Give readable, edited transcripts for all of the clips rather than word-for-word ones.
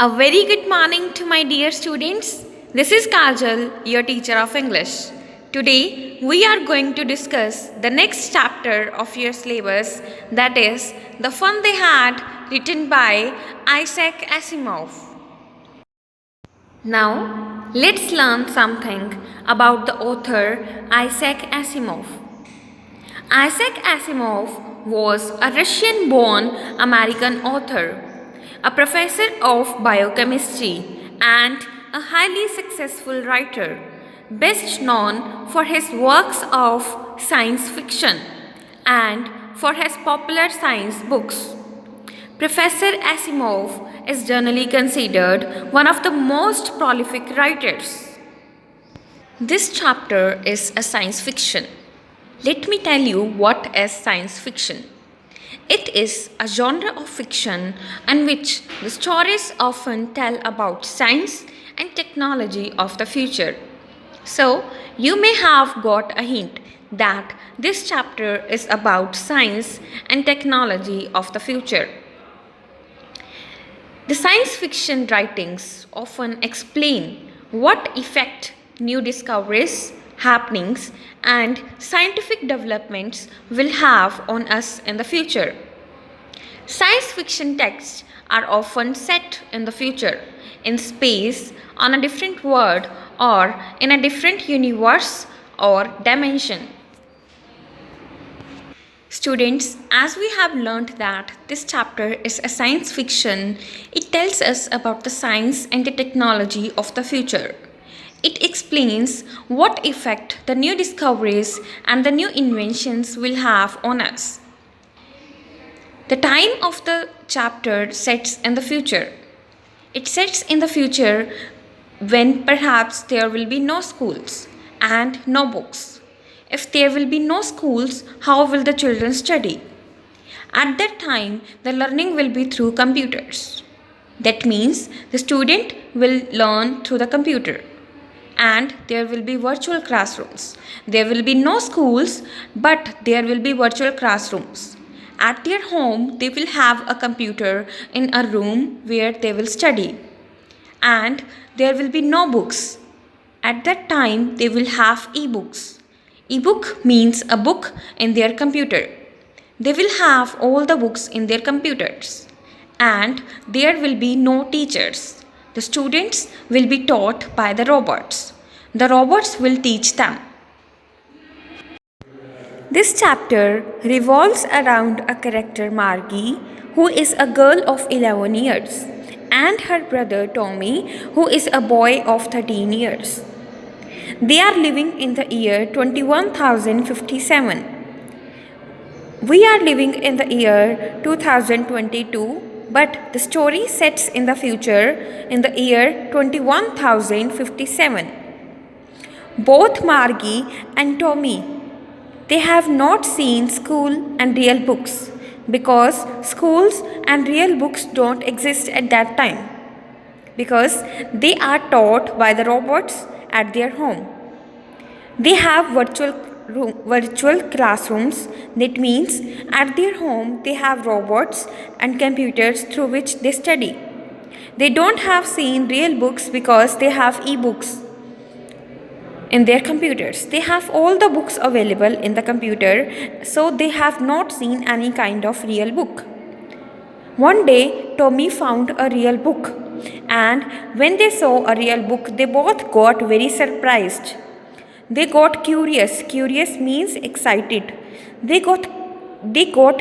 A very good morning to my dear students. This is Kajal, your teacher of English. Today we are going to discuss the next chapter of your syllabus, that is The Fun They Had, written by Isaac Asimov. Now let's learn something about the author Isaac Asimov. Isaac Asimov was a Russian born American author, a professor of biochemistry, and a highly successful writer, best known for his works of science fiction and for his popular science books. Professor Asimov is generally considered one of the most prolific writers. This chapter is a science fiction. Let me tell you what is science fiction. It is a genre of fiction in which the stories often tell about science and technology of the future. So, you may have got a hint that this chapter is about science and technology of the future. The science fiction writings often explain what effect new discoveries, happenings, and scientific developments will have on us in the future. Science fiction texts are often set in the future, in space, on a different world, or in a different universe or dimension. Students, as we have learned that this chapter is a science fiction, it tells us about the science and the technology of the future. It explains what effect the new discoveries and the new inventions will have on us. The time of the chapter sets in the future. It sets in the future when perhaps there will be no schools and no books. If there will be no schools, how will the children study? At that time, the learning will be through computers. That means the student will learn through the computer. And there will be virtual classrooms. There will be no schools, but there will be virtual classrooms. At their home, they will have a computer in a room where they will study. And there will be no books. At that time, they will have e-books. E-book means a book in their computer. They will have all the books in their computers. And there will be no teachers. The students will be taught by the robots. The robots will teach them. This chapter revolves around a character Margie, who is a girl of 11 years, and her brother Tommy, who is a boy of 13 years. They are living in the year 21,057. We are living in the year 2022, but the story sets in the future in the year 21,057. Both Margie and Tommy, they have not seen school and real books because schools and real books don't exist at that time, because they are taught by the robots at their home. They have virtual classrooms. That means at their home they have robots and computers through which they study. They don't have seen real books because they have e-books in their computers. They have all the books available in the computer, so they have not seen any kind of real book. One day, Tommy found a real book, and when they saw a real book, they both got very surprised. They got curious. Curious means excited. They got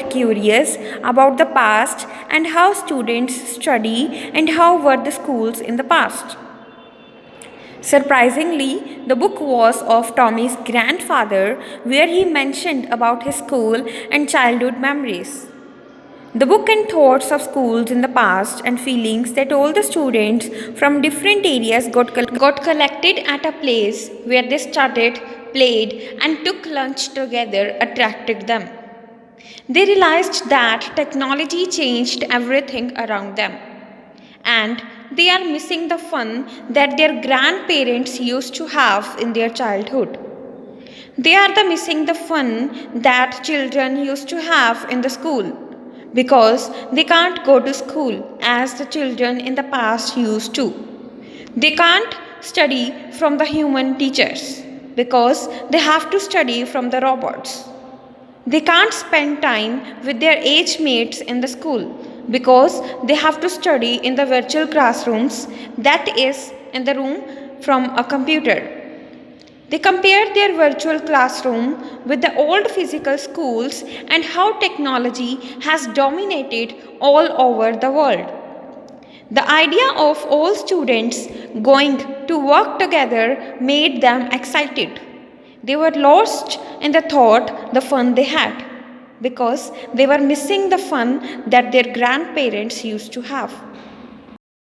curious about the past and how students study and how were the schools in the past. Surprisingly, the book was of Tommy's grandfather, where he mentioned about his school and childhood memories. The book and thoughts of schools in the past and feelings that all the students from different areas got collected at a place where they studied, played, and took lunch together attracted them. They realized that technology changed everything around them, and they are missing the fun that their grandparents used to have in their childhood. They are missing the fun that children used to have in the school. because they can't go to school as the children in the past used to. They can't study from the human teachers because they have to study from the robots. They can't spend time with their age mates in the school because they have to study in the virtual classrooms, that is, in the room from a computer. They compare their virtual classroom with the old physical schools and how technology has dominated all over the world. The idea of all students going to work together made them excited. They were lost in the thought the fun they had because they were missing the fun that their grandparents used to have.